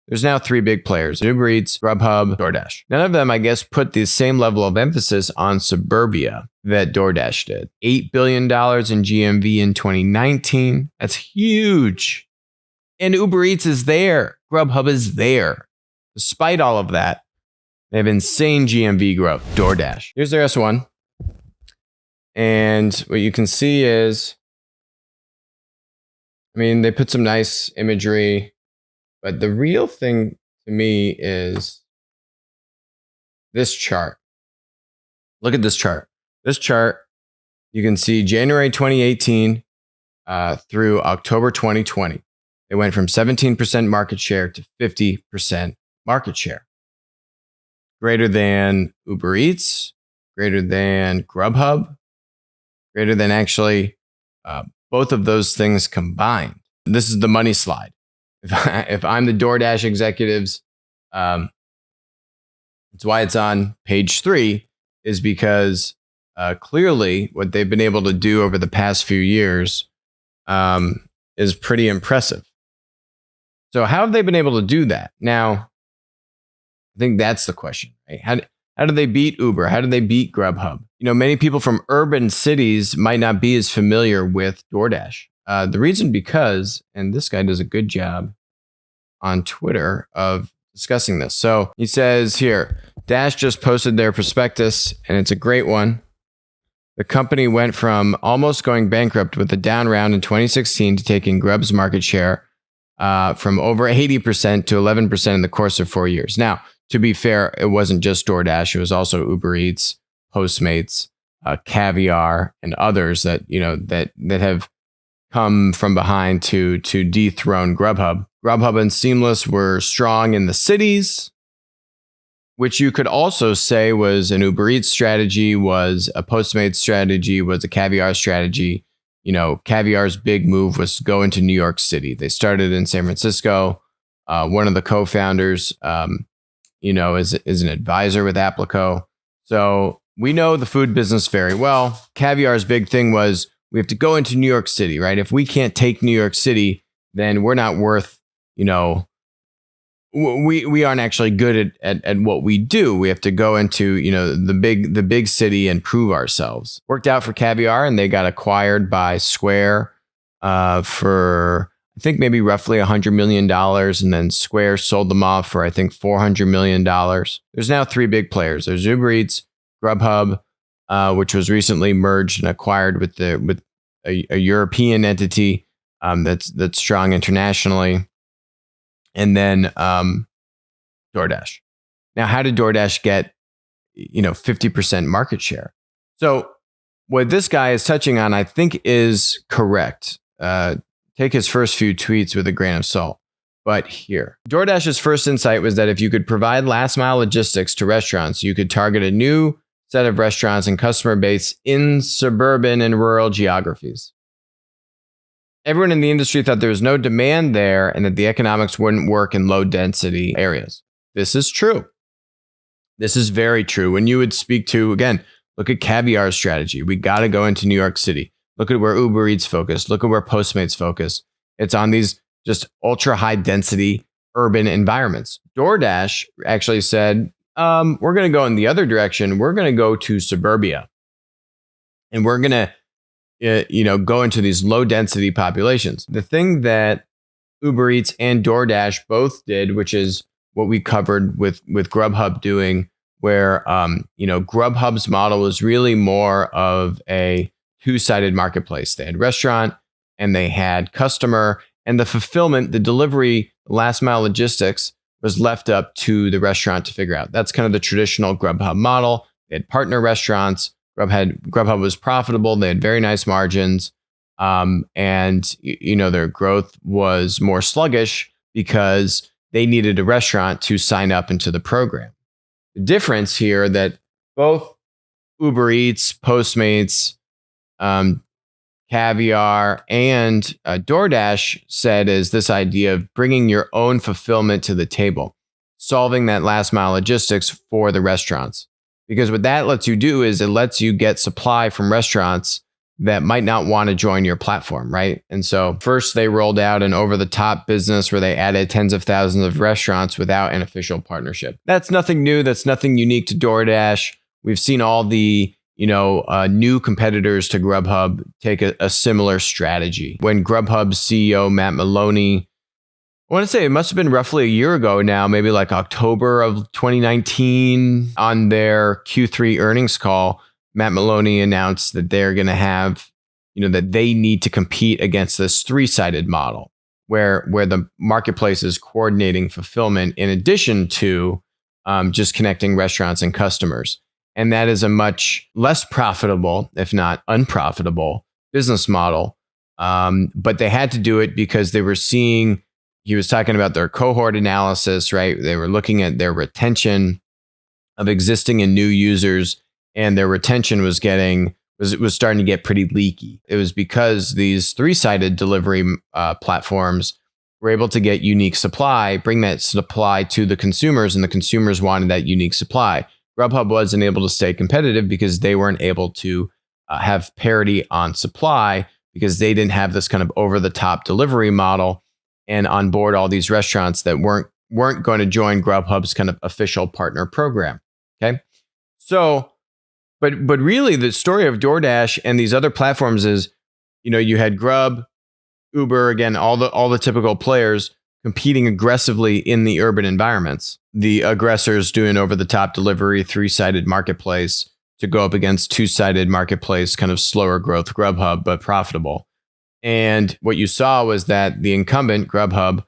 there's now three big players: Uber Eats, Grubhub, DoorDash. None of them, I guess, put the same level of emphasis on suburbia that DoorDash did. $8 billion in GMV in 2019. That's huge. And Uber Eats is there. Grubhub is there. Despite all of that, they have insane GMV growth. DoorDash. Here's their S1. And what you can see is, I mean, they put some nice imagery, but the real thing to me is this chart. Look at this chart. This chart, you can see January 2018 through October 2020. They went from 17% market share to 50% market share. Greater than Uber Eats, greater than Grubhub, greater than actually both of those things combined. This is the money slide. If I'm the DoorDash executives, that's why it's on page 3, is because clearly what they've been able to do over the past few years is pretty impressive. So how have they been able to do that? Now, I think that's the question, right? How do they beat Uber? How do they beat Grubhub? You know, many people from urban cities might not be as familiar with DoorDash. The reason because, and this guy does a good job on Twitter of discussing this. So he says here, Dash just posted their prospectus, and it's a great one. The company went from almost going bankrupt with a down round in 2016 to taking Grub's market share from over 80% to 11% in the course of 4 years. Now, to be fair, it wasn't just DoorDash. It was also Uber Eats, Postmates, Caviar, and others that, you know, that have come from behind to dethrone Grubhub. Grubhub and Seamless were strong in the cities, which you could also say was an Uber Eats strategy, was a Postmates strategy, was a Caviar strategy. You know, Caviar's big move was to go into New York City. They started in San Francisco. One of the co-founders, you know, is an advisor with Applico. So we know the food business very well. Caviar's big thing was we have to go into New York City, right? If we can't take New York City, then we're not worth, you know, we aren't actually good at what we do. We have to go into, you know, the big city and prove ourselves. Worked out for Caviar, and they got acquired by Square for, I think, maybe roughly $100 million. And then Square sold them off for, I think, $400 million. There's now three big players. There's Uber Eats, Grubhub, which was recently merged and acquired with a European entity that's strong internationally. And then DoorDash. Now, how did DoorDash get, you know, 50% market share? So what this guy is touching on, I think, is correct. Take his first few tweets with a grain of salt. But here, DoorDash's first insight was that if you could provide last mile logistics to restaurants, you could target a new set of restaurants and customer base in suburban and rural geographies. Everyone in the industry thought there was no demand there and that the economics wouldn't work in low density areas. This is true. This is very true. When you would speak to, again, look at Caviar's strategy. We got to go into New York City. Look at where Uber Eats focus. Look at where Postmates focus. It's on these just ultra high density urban environments. DoorDash actually said, we're going to go in the other direction. We're going to go to suburbia. And we're going to, you know, go into these low density populations. The thing that Uber Eats and DoorDash both did, which is what we covered with Grubhub doing, where, you know, Grubhub's model was really more of a two-sided marketplace. They had restaurant and they had customer, and the fulfillment, the delivery, last mile logistics was left up to the restaurant to figure out. That's kind of the traditional Grubhub model. They had partner restaurants. Grubhub was profitable. They had very nice margins. And, you know, their growth was more sluggish because they needed a restaurant to sign up into the program. The difference here that both Uber Eats, Postmates, Caviar, and DoorDash said is this idea of bringing your own fulfillment to the table, solving that last mile logistics for the restaurants. Because what that lets you do is it lets you get supply from restaurants that might not want to join your platform, right? And so first they rolled out an over-the-top business where they added tens of thousands of restaurants without an official partnership. That's nothing new. That's nothing unique to DoorDash. We've seen all the new competitors to Grubhub take a similar strategy. When Grubhub's CEO, Matt Maloney, I want to say it must have been roughly a year ago now, maybe like October of 2019, on their Q3 earnings call, Matt Maloney announced that they're going to have, that they need to compete against this three-sided model where the marketplace is coordinating fulfillment in addition to just connecting restaurants and customers. And that is a much less profitable, if not unprofitable, business model. But they had to do it because they were seeing, he was talking about their cohort analysis, right? They were looking at their retention of existing and new users, and their retention was starting to get pretty leaky. It was because these three-sided delivery platforms were able to get unique supply, bring that supply to the consumers, and the consumers wanted that unique supply. Grubhub wasn't able to stay competitive because they weren't able to have parity on supply because they didn't have this kind of over-the-top delivery model and onboard all these restaurants that weren't going to join Grubhub's kind of official partner program. Okay, so. But really, the story of DoorDash and these other platforms is, you had Grub, Uber, again, all the typical players competing aggressively in the urban environments. The aggressors doing over-the-top delivery, three-sided marketplace to go up against two-sided marketplace, kind of slower growth Grubhub, but profitable. And what you saw was that the incumbent Grubhub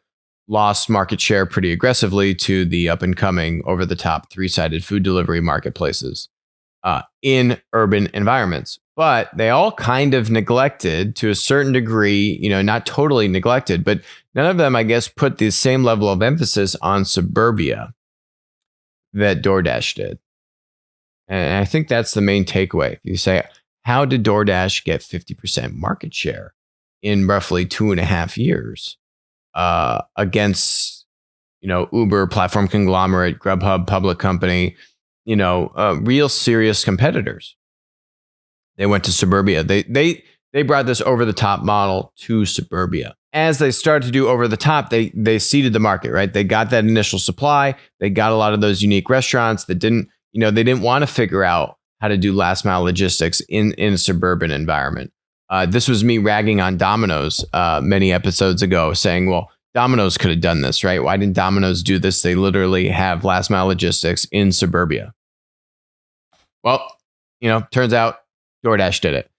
lost market share pretty aggressively to the up-and-coming over-the-top three-sided food delivery marketplaces. In urban environments. But they all kind of neglected to a certain degree, not totally neglected, but none of them, I guess, put the same level of emphasis on suburbia that DoorDash did. And I think that's the main takeaway. You say, how did DoorDash get 50% market share in roughly 2.5 years against, Uber, platform conglomerate, Grubhub, public company, real serious competitors? They went to suburbia. They brought this over the top model to suburbia. As they started to do over the top, they seeded the market, right? They got that initial supply. They got a lot of those unique restaurants that didn't want to figure out how to do last mile logistics in a suburban environment. This was me ragging on Domino's many episodes ago, saying, well, Domino's could have done this, right? Why didn't Domino's do this? They literally have last mile logistics in suburbia. Well, turns out DoorDash did it.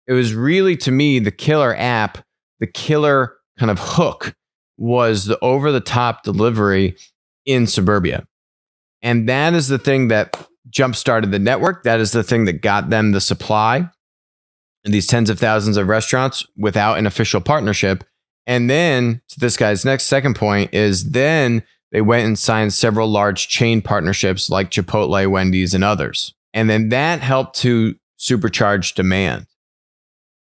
It was really, to me, the killer app, the killer kind of hook was the over-the-top delivery in suburbia. And that is the thing that jump-started the network. That is the thing that got them the supply and these tens of thousands of restaurants without an official partnership. And then, to this guy's second point, is then they went and signed several large chain partnerships like Chipotle, Wendy's, and others. And then that helped to supercharge demand.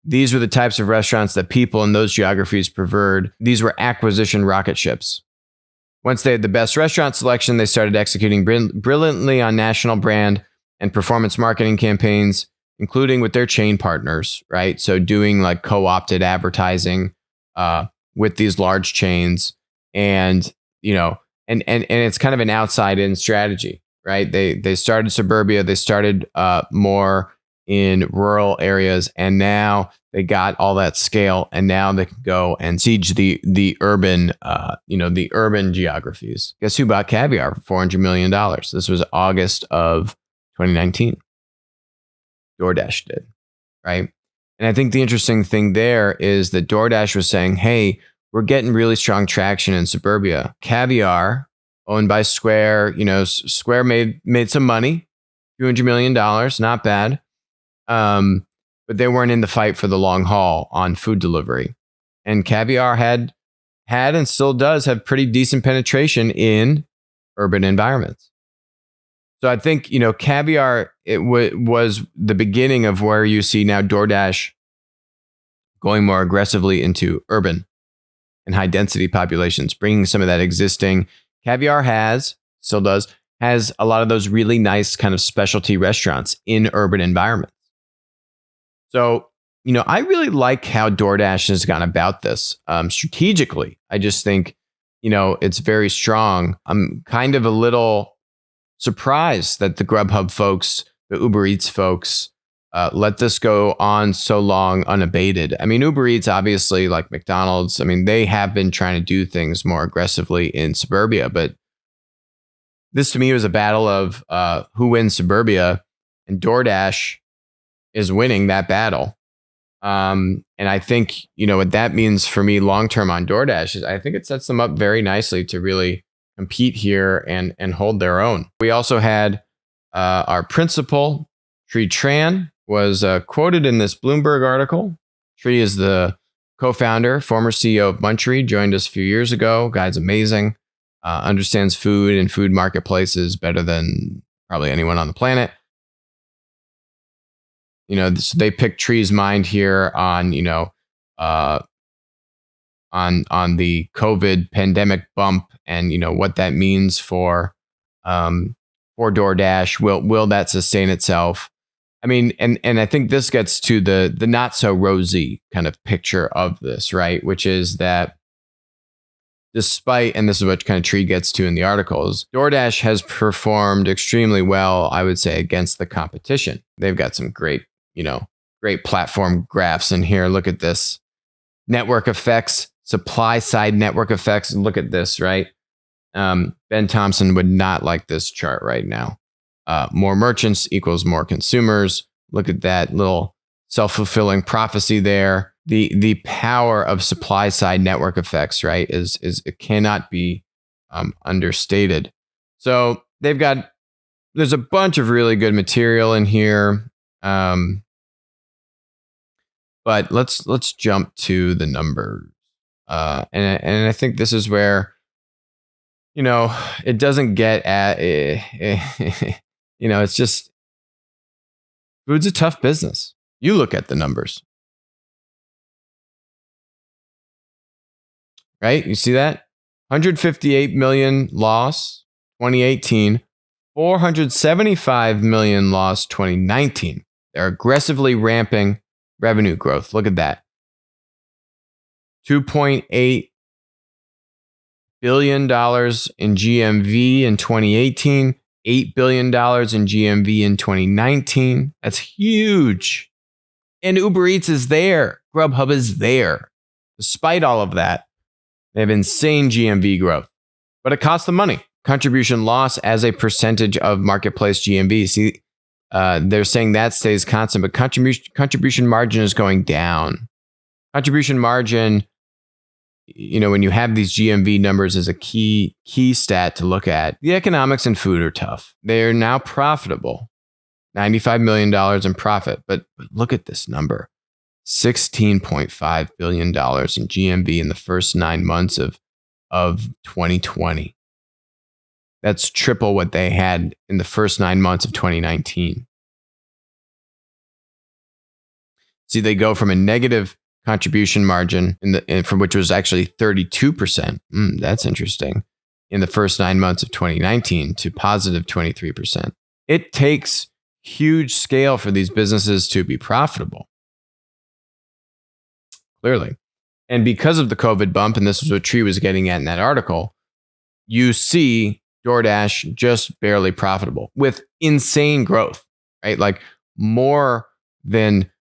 These were the types of restaurants that people in those geographies preferred. These were acquisition rocket ships. Once they had the best restaurant selection, they started executing brilliantly on national brand and performance marketing campaigns, including with their chain partners, right? So doing like co-opted advertising with these large chains, and and it's kind of an outside-in strategy, right? They started suburbia, they started more in rural areas, and now they got all that scale, and now they can go and siege the urban the urban geographies. Guess who bought Caviar for $400 million? This was August of 2019. DoorDash did, right? And I think the interesting thing there is that DoorDash was saying, hey, we're getting really strong traction in suburbia. Caviar, owned by Square, Square made some money, $200 million, not bad. But they weren't in the fight for the long haul on food delivery. And Caviar had and still does have pretty decent penetration in urban environments. So I think, Caviar, it was the beginning of where you see now DoorDash going more aggressively into urban and high density populations, bringing some of that existing. Caviar still does, has a lot of those really nice kind of specialty restaurants in urban environments. So I really like how DoorDash has gone about this strategically. I just think, it's very strong. I'm kind of a little surprised that the Grubhub folks, the Uber Eats folks, let this go on so long unabated. I mean, Uber Eats, obviously, like McDonald's, they have been trying to do things more aggressively in suburbia, but this to me was a battle of who wins suburbia, and DoorDash is winning that battle. And I think, what that means for me long-term on DoorDash is I think it sets them up very nicely to really compete here and hold their own. We also had our principal, Tree Tran, was quoted in this Bloomberg article. Tree is the co-founder, former CEO of Munchery, joined us a few years ago. Guy's amazing, understands food and food marketplaces better than probably anyone on the planet. So they picked Tree's mind here on, on the COVID pandemic bump and, what that means for DoorDash. Will that sustain itself? And I think this gets to the not so rosy kind of picture of this, right? Which is that despite, and this is what kind of Tree gets to in the articles, DoorDash has performed extremely well, I would say, against the competition. They've got some great platform graphs in here. Look at this. Network effects, supply side network effects. Look at this, right? Ben Thompson would not like this chart right now. More merchants equals more consumers. Look at that little self-fulfilling prophecy there. The power of supply side network effects, right, is it cannot be understated. So there's a bunch of really good material in here. But let's jump to the numbers. And I think this is where, it doesn't get at, it's just, food's a tough business. You look at the numbers, right? You see that? 158 million loss, 2018, 475 million loss, 2019. They're aggressively ramping revenue growth. Look at that. $2.8 billion in GMV in 2018, $8 billion in GMV in 2019. That's huge. And Uber Eats is there. Grubhub is there. Despite all of that, they have insane GMV growth. But it costs them money. Contribution loss as a percentage of marketplace GMV. See, they're saying that stays constant, but contribution margin is going down. Contribution margin, when you have these GMV numbers as a key stat to look at, the economics in food are tough. They are now profitable, $95 million in profit. But look at this number, $16.5 billion in GMV in the first 9 months of 2020. That's triple what they had in the first 9 months of 2019. See, they go from a negative contribution margin from which was actually 32%. That's interesting. In the first 9 months of 2019 to positive 23%. It takes huge scale for these businesses to be profitable. Clearly. And because of the COVID bump, and this is what Tree was getting at in that article, you see DoorDash just barely profitable with insane growth, right? Like more than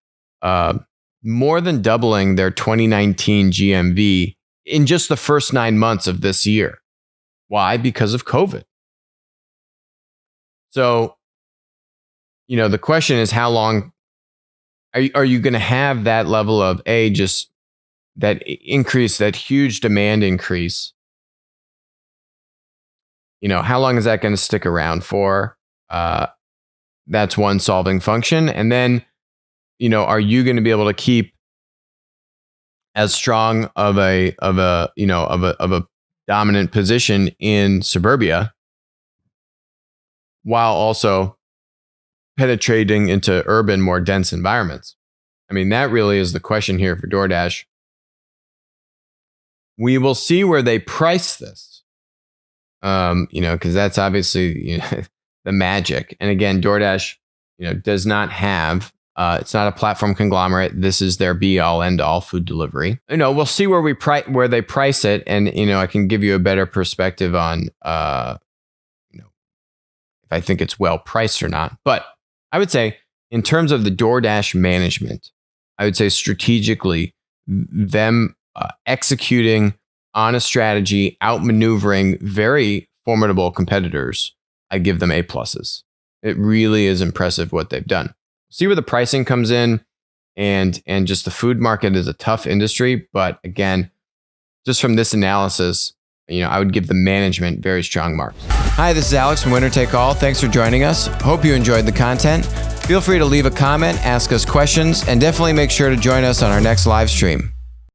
doubling their 2019 GMV in just the first 9 months of this year. Why? Because of COVID. So, the question is, how long are you going to have that level of just that increase, that huge demand increase? How long is that going to stick around for? That's one solving function. And then, are you going to be able to keep as strong of a dominant position in suburbia while also penetrating into urban, more dense environments? That really is the question here for DoorDash. We will see where they price this. Because that's obviously the magic. And again, DoorDash, does not have It's not a platform conglomerate. This is their be all end all food delivery. We'll see where they price it, and I can give you a better perspective on if I think it's well priced or not. But I would say in terms of the DoorDash management, I would say strategically them executing on a strategy, outmaneuvering very formidable competitors, I give them A pluses. It really is impressive what they've done. See where the pricing comes in, and just the food market is a tough industry. But again, just from this analysis, I would give the management very strong marks. Hi, this is Alex from Winner Take All. Thanks for joining us. Hope you enjoyed the content. Feel free to leave a comment, ask us questions, and definitely make sure to join us on our next live stream.